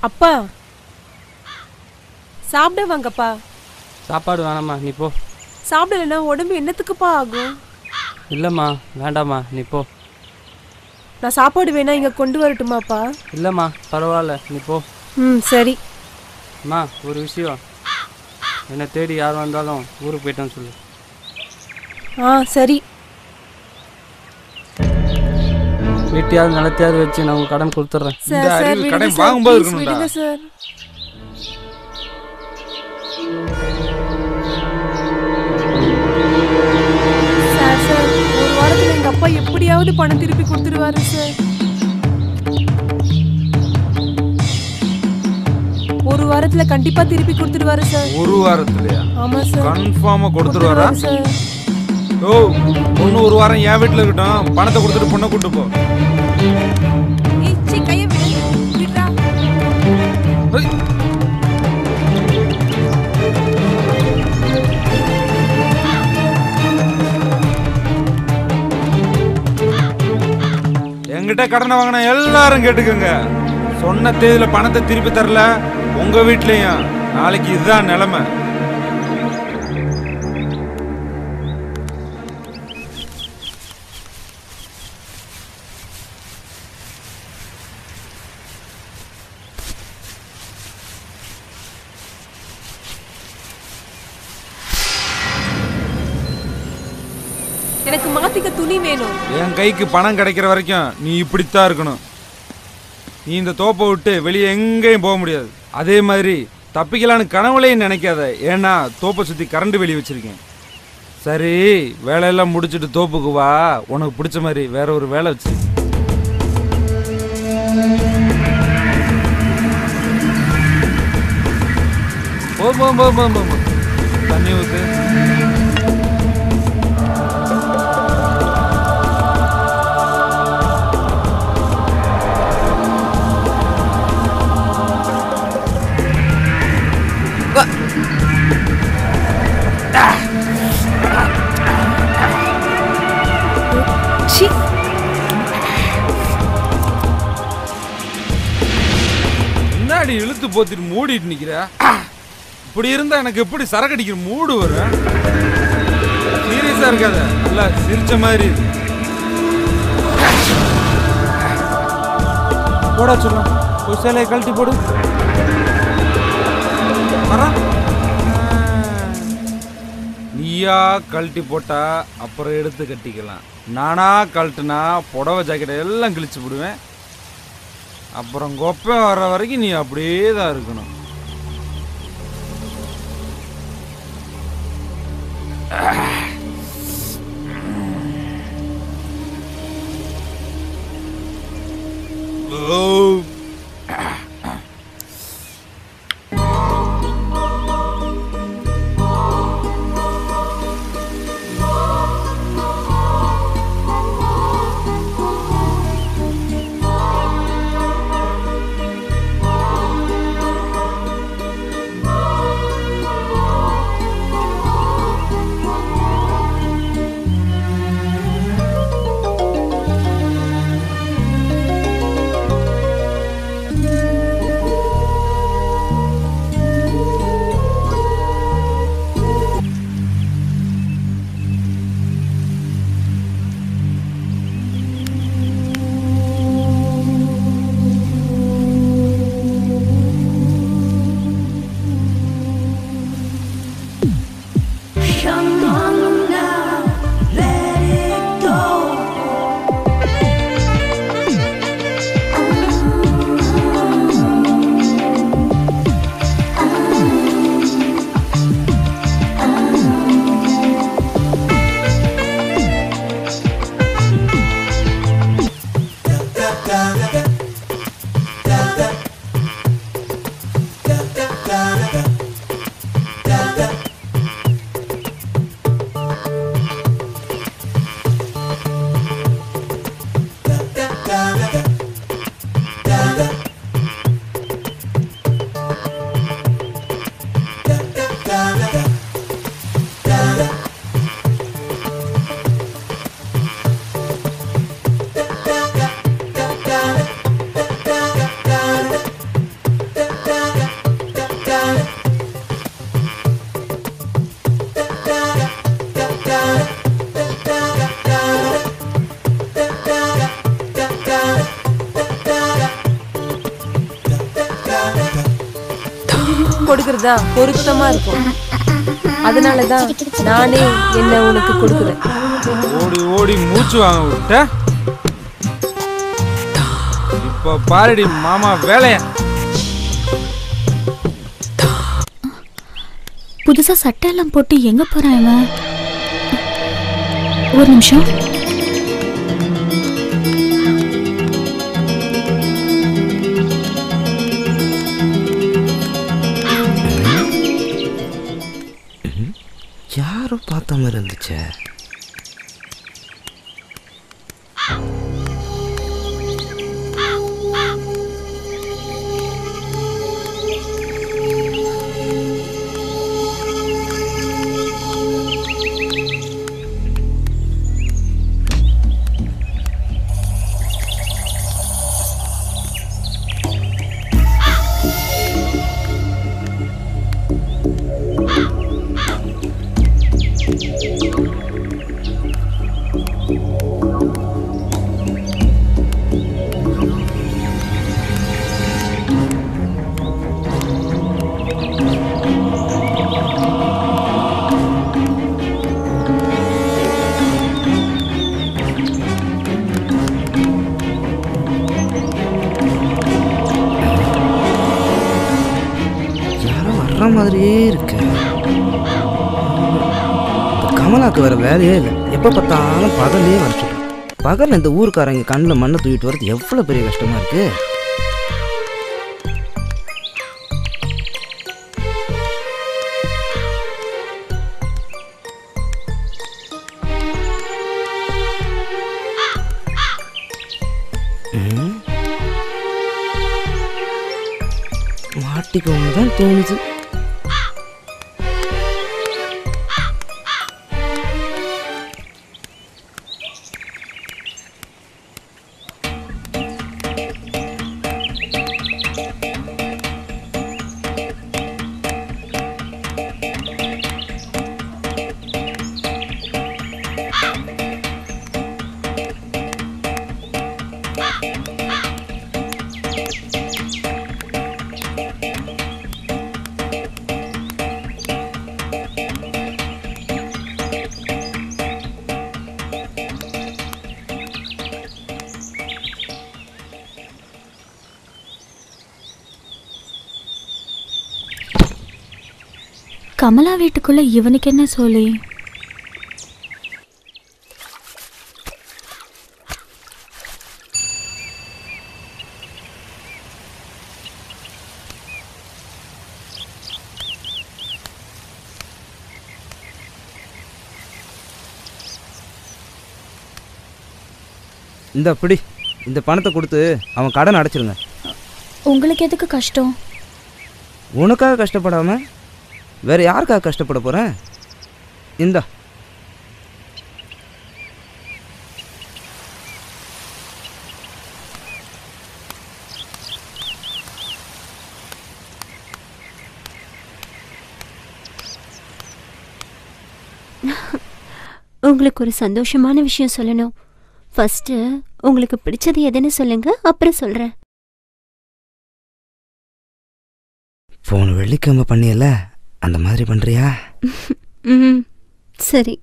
அப்பா சாப்பிட வாங்கப்பா. சாப்பாடு வேணாம்மா, நீ போ. சாப்பிடலன்னா உடம்பு என்னத்துக்குப்பா ஆகும்? இல்லைம்மா, வேண்டாம்மா, நீ போ. நான் சாப்பாடு வேணா இங்க கொண்டு வரட்டுமாப்பா? இல்லைம்மா, பரவாயில்ல, நீ போ. சரி. அம்மா, ஒரு விஷயம், என்னை தேடி யார் வந்தாலும் ஊருக்கு போயிட்டேன்னு சொல்லு. சரி. வீட்டையாவது நிலத்தையாவது வச்சு நான் உங்க கடன் கொடுத்துட்றேன். கடன் வாங்கும்போது இருக்கணும்டா சார். சார், ஒரு வாரத்துல எங்க அப்பா எப்படியாவது பணம் திருப்பி கொடுத்துருவாரு சார். ஒரு வாரத்துல கண்டிப்பா திருப்பி கொடுத்துருவாரு சார். ஒரு வாரத்துலயா? ஆமா சார். கன்ஃபார்மா கொடுத்துருவாரா சார்? ஓ, இன்னும் ஒரு வாரம் என் வீட்டுல இருக்கட்டும், பணத்தை கொடுத்துட்டு பொண்ணை கூட்டு போ. என்கிட்ட கடனை வாங்கின எல்லாரும் கேட்டுக்கோங்க, சொன்ன தேதியில பணத்தை திருப்பி தரல உங்க வீட்லயும் நாளைக்கு இதுதான் நிலைமை. எனக்கு மாத்திக்க துணி வேணும். என் கைக்கு பணம் கிடைக்கிற வரைக்கும் நீ இப்படித்தான் இருக்கணும். நீ இந்த தோப்பை விட்டு வெளியே எங்கேயும் போக முடியாது. அதே மாதிரி தப்பிக்கலான்னு கனவுலையும் நினைக்காத, ஏன்னா தோப்பை சுற்றி கரண்ட் வெளியே வச்சிருக்கேன். சரி, வேலையெல்லாம் முடிச்சுட்டு தோப்புக்கு வா, உனக்கு பிடிச்ச மாதிரி வேற ஒரு வேலை வச்சு. தண்ணி ஊத்து. முன்னாடி இழுத்து போத்திட்டு மூடிட்டு நிக்கிற. இப்படி இருந்தா எனக்கு எப்படி சரக்கு அடிக்கிற மூடு வரும்? சீரியஸா இருக்காத, நல்லா சிரிச்ச மாதிரி இருக்கு. போடா சொல்ல, ஒரு சேலையை கழட்டி போடு. நீயா கழட்டி போட்டா அப்புறம் எடுத்து கட்டிக்கலாம். நானா கழட்டுனா புடவை ஜாக்கெட்டை எல்லாம் கிழிச்சு போடுவேன். அப்புறம் கொப்பை வர்ற வரைக்கும் நீ அப்படியே தான் இருக்கணும். தான் பொருத்தமா இருக்கும். அதனாலதான் நானே என்ன உனக்கு கொடுக்குறேன். ஓடி ஓடி மூச்சு வாங்க விட்ட. இப்ப பாருடி மாமா வேலைய. புதுசா சட்டை எல்லாம் போட்டு எங்க போறான் இவன்? ஒரு நிமிஷம். யாரோ பார்த்த மாதிரி இருந்துச்சே. மாதிரியே இருக்கு. கமலாக்கு வேற வேலையே இல்லை. எப்போ பார்த்தாலும் பகல்லையே வர சொல்றேன். பகல் இந்த ஊருக்காரங்க கண்ணில் மண்ணை தூக்கிட்டு வர்றது எவ்வளோ பெரிய கஷ்டமா இருக்கு. மாட்டிக்கோங்க தான் தோணுது. கமலா வீட்டுக்குள்ள இவனுக்கு என்ன சொல்லி? இந்த அப்படி இந்த பணத்தை கொடுத்து அவன் கடன் அடைச்சிருங்க. உங்களுக்கு எதுக்கு கஷ்டம்? உனக்காக கஷ்டப்படாம வேற யாருக்காக கஷ்டப்பட போறேன்? இந்தா. உங்களுக்கு ஒரு சந்தோஷமான விஷயம் சொல்லணும். ஃபர்ஸ்ட் உங்களுக்கு பிடிச்சது எதுன்னு சொல்லுங்க, அப்புறம் சொல்றேன். போன வெள்ளிக்கிழமை பண்ணியல அந்த மாதிரி பண்றியா? சரி.